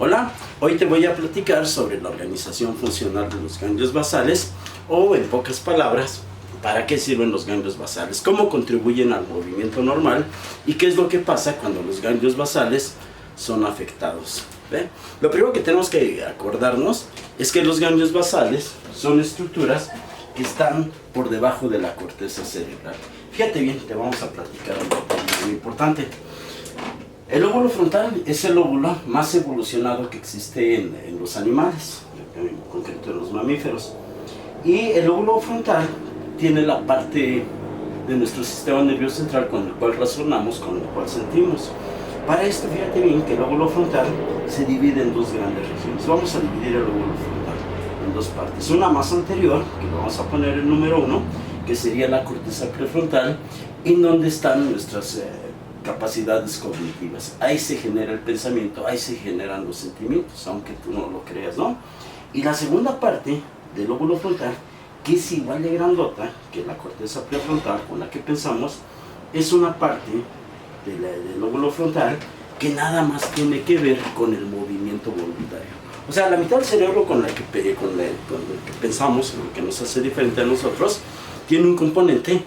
Hola, hoy te voy a platicar sobre la organización funcional de los ganglios basales, o en pocas palabras, para qué sirven los ganglios basales, cómo contribuyen al movimiento normal y qué es lo que pasa cuando los ganglios basales son afectados. ¿Ve? Lo primero que tenemos que acordarnos es que los ganglios basales son estructuras que están por debajo de la corteza cerebral. Fíjate bien, te vamos a platicar algo muy importante. El lóbulo frontal es el lóbulo más evolucionado que existe en los animales, en concreto en los mamíferos. Y el lóbulo frontal tiene la parte de nuestro sistema nervioso central con el cual razonamos, con el cual sentimos. Para esto, fíjate bien que el lóbulo frontal se divide en dos grandes regiones. Vamos a dividir el lóbulo frontal en dos partes. Una más anterior, que lo vamos a poner el número 1, que sería la corteza prefrontal, en donde están nuestras capacidades cognitivas. Ahí se genera el pensamiento, ahí se generan los sentimientos, aunque tú no lo creas, ¿no? Y la segunda parte del lóbulo frontal, que es igual de grandota que la corteza prefrontal con la que pensamos, es una parte del lóbulo frontal que nada más tiene que ver con el movimiento voluntario. O sea, la mitad del cerebro con el que pensamos, con el que nos hace diferente a nosotros, tiene un componente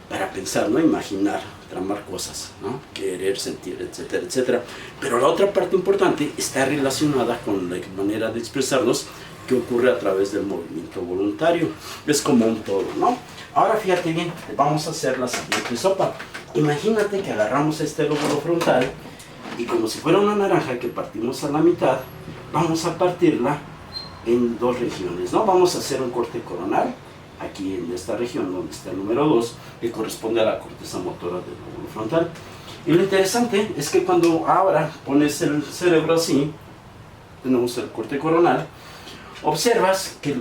para pensar, ¿no? Imaginar, tramar cosas, ¿no? Querer, sentir, etcétera, etcétera. Pero la otra parte importante está relacionada con la manera de expresarnos que ocurre a través del movimiento voluntario. Es como un todo, ¿no? Ahora fíjate bien, vamos a hacer la siguiente sopa. Imagínate que agarramos este lóbulo frontal y como si fuera una naranja que partimos a la mitad, vamos a partirla en dos regiones, ¿no? Vamos a hacer un corte coronal aquí en esta región donde está el número 2, que corresponde a la corteza motora del lóbulo frontal. Y lo interesante es que cuando ahora pones el cerebro así, tenemos el corte coronal, observas que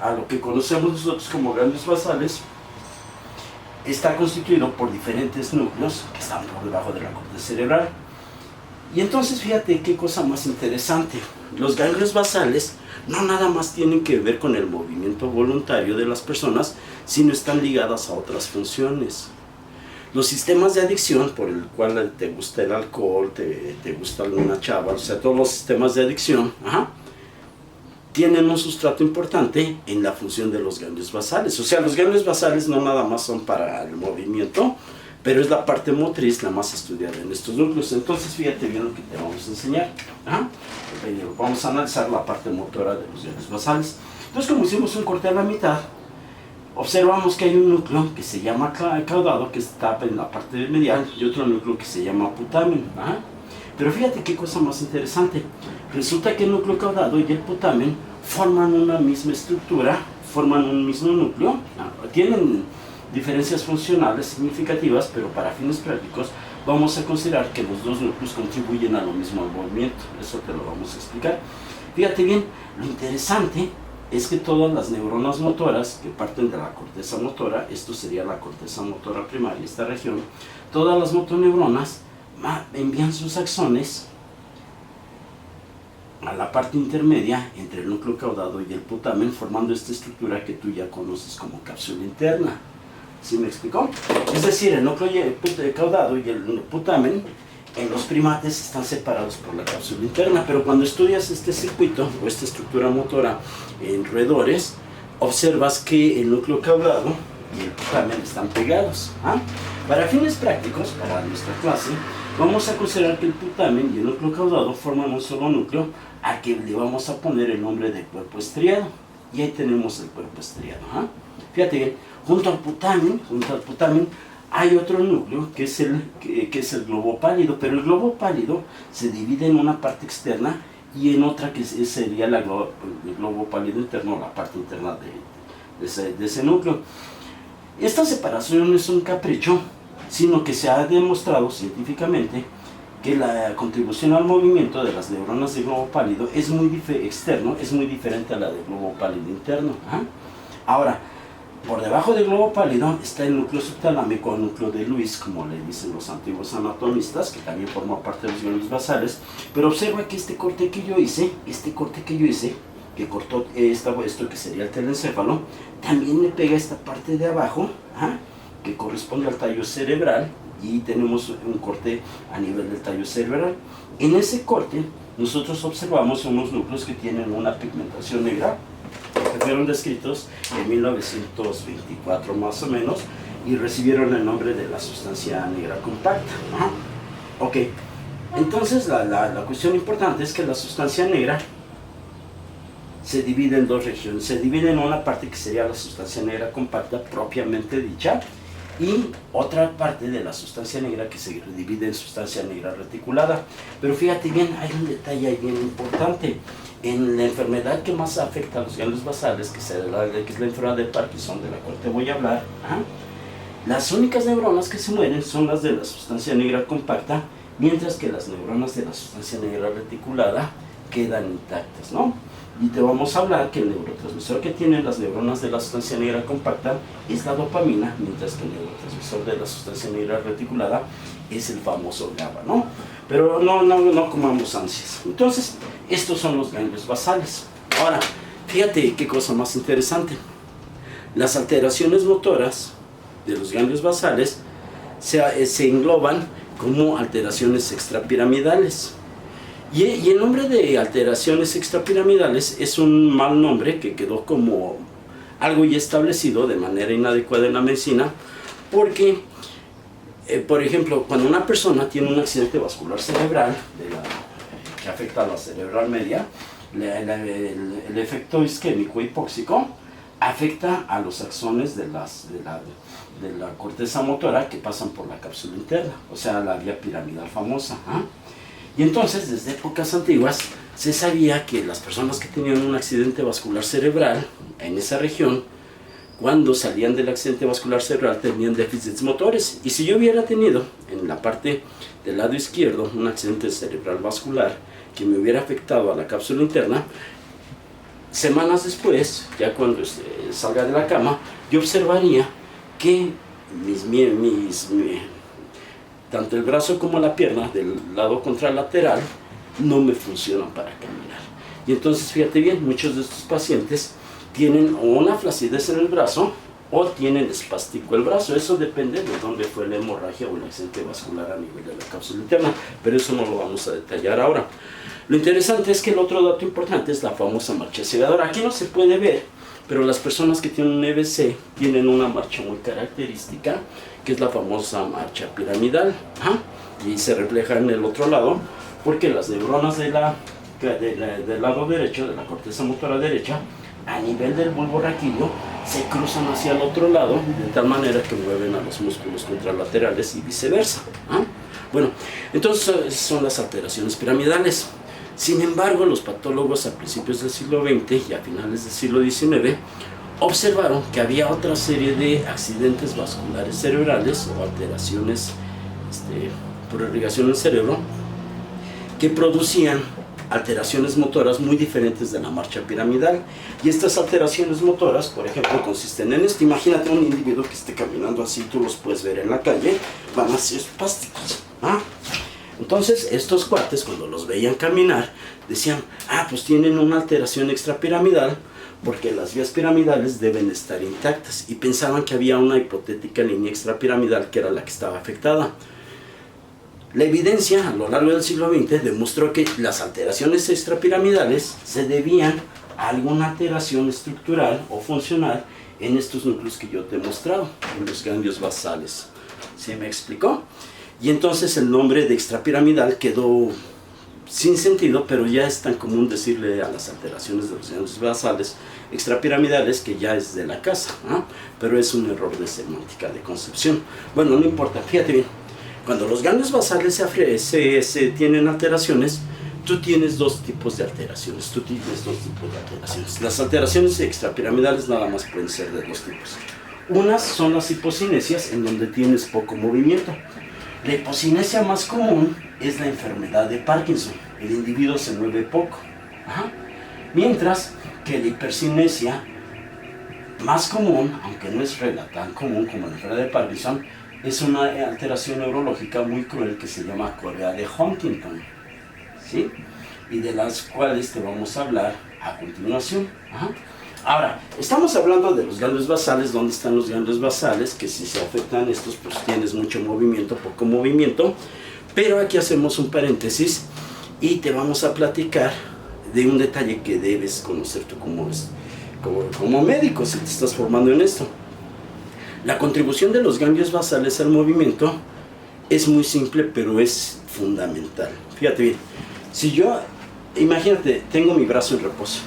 a lo que conocemos nosotros como ganglios basales está constituido por diferentes núcleos que están por debajo de la corteza cerebral. Y entonces fíjate qué cosa más interesante. Los ganglios basales no nada más tienen que ver con el movimiento voluntario de las personas, sino están ligadas a otras funciones. Los sistemas de adicción, por el cual te gusta el alcohol, te gusta alguna chava, o sea, todos los sistemas de adicción, tienen un sustrato importante en la función de los ganglios basales. O sea, los ganglios basales no nada más son para el movimiento, pero es la parte motriz la más estudiada en estos núcleos. Entonces fíjate bien lo que te vamos a enseñar. Vamos a analizar la parte motora de los ganglios basales. Entonces, como hicimos un corte a la mitad, observamos que hay un núcleo que se llama caudado, que está en la parte medial, y otro núcleo que se llama putamen. Pero fíjate qué cosa más interesante. Resulta que el núcleo caudado y el putamen forman una misma estructura, forman un mismo núcleo, tienen diferencias funcionales significativas, pero para fines prácticos vamos a considerar que los dos núcleos contribuyen a lo mismo al movimiento. Eso te lo vamos a explicar. Fíjate bien, lo interesante es que todas las neuronas motoras que parten de la corteza motora, esto sería la corteza motora primaria, esta región, todas las motoneuronas envían sus axones a la parte intermedia entre el núcleo caudado y el putamen, formando esta estructura que tú ya conoces como cápsula interna. ¿Sí me explicó? Es decir, el núcleo caudado y el putamen en los primates están separados por la cápsula interna, pero cuando estudias este circuito o esta estructura motora en roedores, observas que el núcleo caudado y el putamen están pegados. Para fines prácticos, para nuestra clase, vamos a considerar que el putamen y el núcleo caudado forman un solo núcleo, a que le vamos a poner el nombre de cuerpo estriado. Y ahí tenemos el cuerpo estriado. Fíjate bien, junto al putamen hay otro núcleo que es el globo pálido, pero el globo pálido se divide en una parte externa y en otra que sería el globo pálido interno, la parte interna de ese núcleo. Esta separación no es un capricho, sino que se ha demostrado científicamente que la contribución al movimiento de las neuronas del globo pálido es muy externo, es muy diferente a la del globo pálido interno. Ahora, por debajo del globo pálido está el núcleo subtalámico o núcleo de Lewis, como le dicen los antiguos anatomistas, que también forma parte de los ganglios basales. Pero observa que este corte que yo hice, que cortó esto que sería el telencéfalo, también me pega esta parte de abajo, que corresponde al tallo cerebral, y tenemos un corte a nivel del tallo cerebral. En ese corte nosotros observamos unos núcleos que tienen una pigmentación negra, que fueron descritos en 1924 más o menos, y recibieron el nombre de la sustancia negra compacta. Ajá. Ok, entonces la cuestión importante es que la sustancia negra se divide en dos regiones. Se divide en una parte que sería la sustancia negra compacta propiamente dicha, y otra parte de la sustancia negra que se divide en sustancia negra reticulada. Pero fíjate bien, hay un detalle ahí bien importante. En la enfermedad que más afecta a los ganglios basales, que es la enfermedad de Parkinson, de la cual te voy a hablar, las únicas neuronas que se mueren son las de la sustancia negra compacta, mientras que las neuronas de la sustancia negra reticulada quedan intactas, ¿no? Y te vamos a hablar que el neurotransmisor que tienen las neuronas de la sustancia negra compacta es la dopamina, mientras que el neurotransmisor de la sustancia negra reticulada es el famoso GABA, ¿no? Pero no comamos ansias. Entonces, estos son los ganglios basales. Ahora, fíjate qué cosa más interesante. Las alteraciones motoras de los ganglios basales se engloban como alteraciones extrapiramidales. Y el nombre de alteraciones extrapiramidales es un mal nombre que quedó como algo ya establecido de manera inadecuada en la medicina, porque, por ejemplo, cuando una persona tiene un accidente vascular cerebral que afecta a la cerebral media, el efecto isquémico hipóxico afecta a los axones de la corteza motora que pasan por la cápsula interna, o sea, la vía piramidal famosa. Y entonces, desde épocas antiguas, se sabía que las personas que tenían un accidente vascular cerebral en esa región, cuando salían del accidente vascular cerebral, tenían déficits motores. Y si yo hubiera tenido en la parte del lado izquierdo un accidente cerebral vascular que me hubiera afectado a la cápsula interna, semanas después, ya cuando salga de la cama, yo observaría que tanto el brazo como la pierna del lado contralateral no me funcionan para caminar. Y entonces, fíjate bien, muchos de estos pacientes tienen o una flacidez en el brazo o tienen espástico el brazo. Eso depende de dónde fue la hemorragia o el accidente vascular a nivel de la cápsula interna, pero eso no lo vamos a detallar ahora. Lo interesante es que el otro dato importante es la famosa marcha cegadora. Aquí no se puede ver, pero las personas que tienen un EBC tienen una marcha muy característica, que es la famosa marcha piramidal, y se refleja en el otro lado, porque las neuronas del lado derecho, de la corteza motora derecha, a nivel del bulbo raquídeo, se cruzan hacia el otro lado, de tal manera que mueven a los músculos contralaterales y viceversa. Bueno, entonces son las alteraciones piramidales. Sin embargo, los patólogos a principios del siglo XX y a finales del siglo XIX observaron que había otra serie de accidentes vasculares cerebrales o alteraciones por irrigación del cerebro que producían alteraciones motoras muy diferentes de la marcha piramidal. Y estas alteraciones motoras, por ejemplo, consisten en esto. Imagínate un individuo que esté caminando así, tú los puedes ver en la calle, van así espásticos. Entonces, estos cuates, cuando los veían caminar, decían, pues tienen una alteración extrapiramidal, porque las vías piramidales deben estar intactas, y pensaban que había una hipotética línea extrapiramidal que era la que estaba afectada. La evidencia a lo largo del siglo XX demostró que las alteraciones extrapiramidales se debían a alguna alteración estructural o funcional en estos núcleos que yo te he mostrado, en los ganglios basales. ¿Sí me explicó? Y entonces el nombre de extrapiramidal quedó sin sentido, pero ya es tan común decirle a las alteraciones de los ganglios basales extrapiramidales que ya es de la casa, pero es un error de semántica, de concepción. Bueno, no importa, fíjate bien, cuando los ganglios basales se tienen alteraciones, tú tienes dos tipos de alteraciones, Las alteraciones extrapiramidales nada más pueden ser de dos tipos. Unas son las hipocinesias, en donde tienes poco movimiento. La hipocinesia más común es la enfermedad de Parkinson. El individuo se mueve poco. Mientras que la hipercinesia más común, aunque no es tan común como la enfermedad de Parkinson, es una alteración neurológica muy cruel que se llama corea de Huntington, ¿sí? Y de las cuales te vamos a hablar a continuación. Ahora, estamos hablando de los ganglios basales. ¿Dónde están los ganglios basales? Que si se afectan estos, pues tienes mucho movimiento, poco movimiento. Pero aquí hacemos un paréntesis y te vamos a platicar de un detalle que debes conocer tú como médico, si te estás formando en esto. La contribución de los ganglios basales al movimiento es muy simple, pero es fundamental. Fíjate bien, si yo, imagínate, tengo mi brazo en reposo.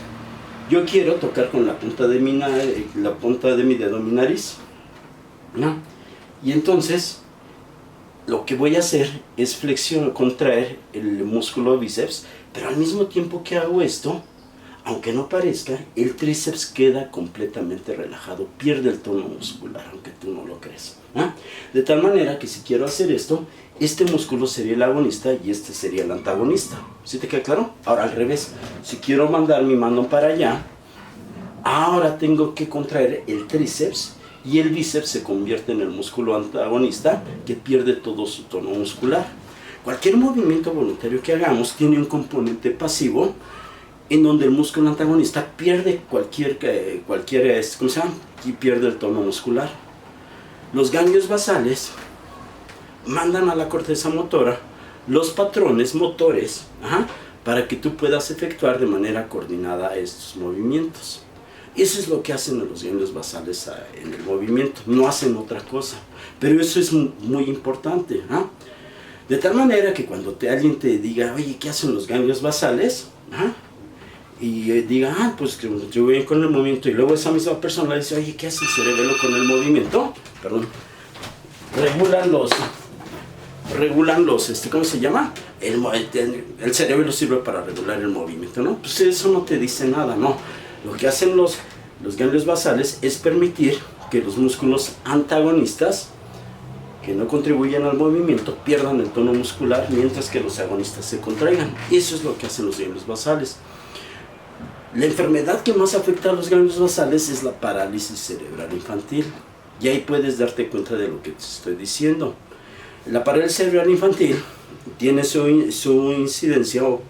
Yo quiero tocar con la punta de mi dedo mi nariz, ¿no? Y entonces, lo que voy a hacer es contraer el músculo bíceps, pero al mismo tiempo que hago esto, aunque no parezca, el tríceps queda completamente relajado, pierde el tono muscular, aunque tú no lo creas, ¿no? De tal manera que si quiero hacer esto, este músculo sería el agonista y este sería el antagonista. ¿Sí te queda claro? Ahora al revés, si quiero mandar mi mano para allá, ahora tengo que contraer el tríceps y el bíceps se convierte en el músculo antagonista que pierde todo su tono muscular. Cualquier movimiento voluntario que hagamos tiene un componente pasivo en donde el músculo antagonista pierde ¿cómo se llama? Y pierde el tono muscular. Los ganglios basales mandan a la corteza motora los patrones motores para que tú puedas efectuar de manera coordinada estos movimientos. Eso es lo que hacen los ganglios basales en el movimiento, no hacen otra cosa, pero eso es muy importante, ¿no? De tal manera que cuando alguien te diga, oye, ¿qué hacen los ganglios basales? Y diga, pues que contribuyen con el movimiento, y luego esa misma persona le dice, oye, ¿qué hace el cerebelo con el movimiento? Perdón, regulan los, ¿cómo se llama? El cerebro sirve para regular el movimiento, ¿no? Pues eso no te dice nada, ¿no? Lo que hacen los ganglios basales es permitir que los músculos antagonistas, que no contribuyen al movimiento, pierdan el tono muscular, mientras que los agonistas se contraigan. Eso es lo que hacen los ganglios basales. La enfermedad que más afecta a los ganglios basales es la parálisis cerebral infantil. Y ahí puedes darte cuenta de lo que te estoy diciendo. La parálisis cerebral infantil tiene su incidencia o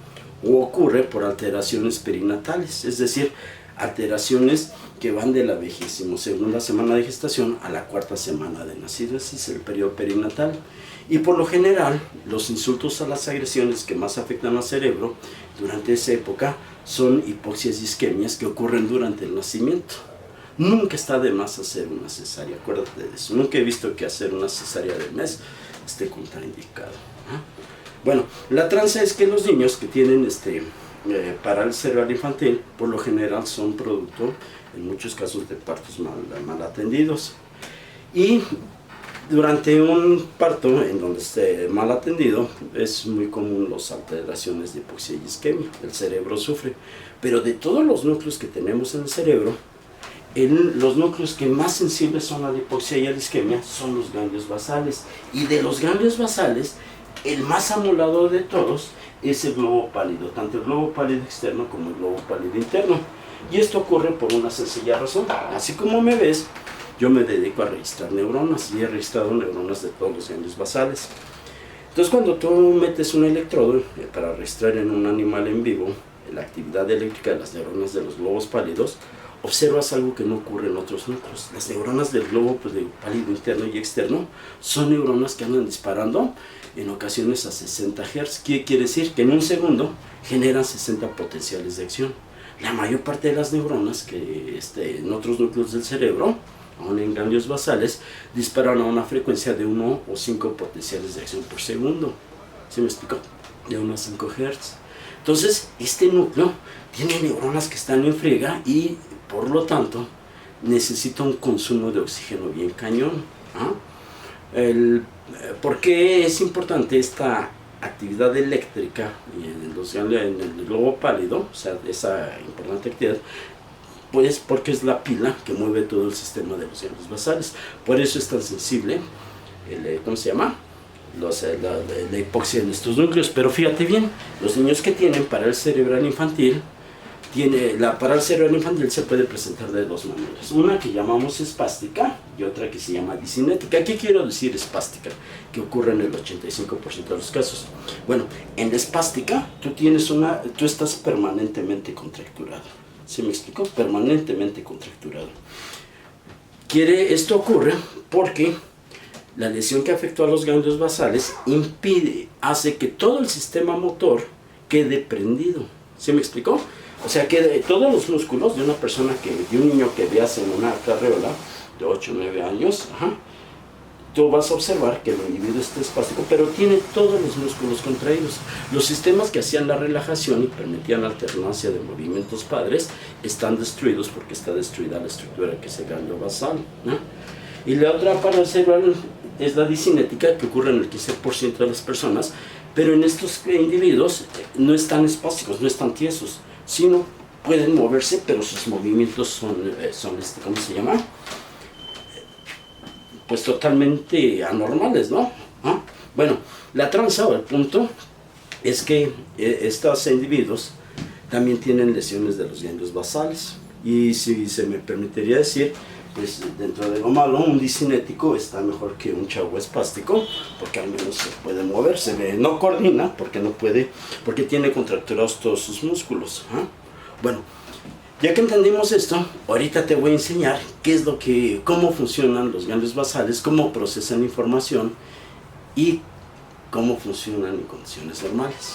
ocurre por alteraciones perinatales, es decir, alteraciones que van de la 22ª semana de gestación a la 4ª semana de nacido. Ese es el periodo perinatal. Y por lo general, los insultos a las agresiones que más afectan al cerebro durante esa época son hipoxias y isquemias que ocurren durante el nacimiento. Nunca está de más hacer una cesárea, acuérdate de eso. Nunca he visto que hacer una cesárea de mes esté contraindicado. Bueno, la tranza es que los niños que tienen parálisis cerebral infantil, por lo general son producto, en muchos casos, de partos mal atendidos. Y durante un parto en donde esté mal atendido, es muy común las alteraciones de hipoxia y isquemia. El cerebro sufre. Pero de todos los núcleos que tenemos en el cerebro, los núcleos que más sensibles son a la hipoxia y a la isquemia son los ganglios basales. Y de los ganglios basales, el más amolado de todos es el globo pálido, tanto el globo pálido externo como el globo pálido interno. Y esto ocurre por una sencilla razón. Así como me ves, yo me dedico a registrar neuronas y he registrado neuronas de todos los ganglios basales. Entonces, cuando tú metes un electrodo para registrar en un animal en vivo la actividad eléctrica de las neuronas de los globos pálidos, observas algo que no ocurre en otros núcleos. Las neuronas del globo pálido interno y externo son neuronas que andan disparando en ocasiones a 60 Hz. ¿Qué quiere decir? Que en un segundo generan 60 potenciales de acción. La mayor parte de las neuronas que en otros núcleos del cerebro, aún en ganglios basales, disparan a una frecuencia de 1 o 5 potenciales de acción por segundo. ¿Sí me explico? De 1 a 5 Hz. Entonces, este núcleo tiene neuronas que están en friega y, por lo tanto, necesita un consumo de oxígeno bien cañón. ¿Por qué es importante esta actividad eléctrica en el globo pálido? O sea, esa importante actividad, pues porque es la pila que mueve todo el sistema de los ganglios basales. Por eso es tan sensible, ¿cómo se llama? La hipoxia en estos núcleos. Pero fíjate bien, los niños que tienen parálisis cerebral infantil, la parálisis cerebral infantil se puede presentar de dos maneras. Una que llamamos espástica y otra que se llama discinética. ¿Qué quiero decir espástica? Que ocurre en el 85% de los casos. Bueno, en la espástica tú estás permanentemente contracturado. ¿Se me explicó? Permanentemente contracturado. Esto ocurre porque la lesión que afectó a los ganglios basales hace que todo el sistema motor quede prendido. ¿Se me explicó? O sea, que todos los músculos de de un niño que veas en una carreola de 8 o 9 años, tú vas a observar que el individuo está espástico, pero tiene todos los músculos contraídos. Los sistemas que hacían la relajación y permitían alternancia de movimientos padres están destruidos porque está destruida la estructura que es el ganglio basal, ¿no? Y la otra paracerebral es la discinética, que ocurre en el 15% de las personas, pero en estos individuos no están espásticos, no están tiesos, sino pueden moverse, pero sus movimientos son ¿cómo se llama? Pues totalmente anormales, ¿no? Bueno, la tranza o el punto es que estos individuos también tienen lesiones de los ganglios basales. Y si se me permitiría decir, pues dentro de lo malo, un discinético está mejor que un chavo espástico, porque al menos se puede mover, no coordina, porque tiene contracturados todos sus músculos. Bueno, ya que entendimos esto, ahorita te voy a enseñar cómo funcionan los ganglios basales, cómo procesan información y cómo funcionan en condiciones normales.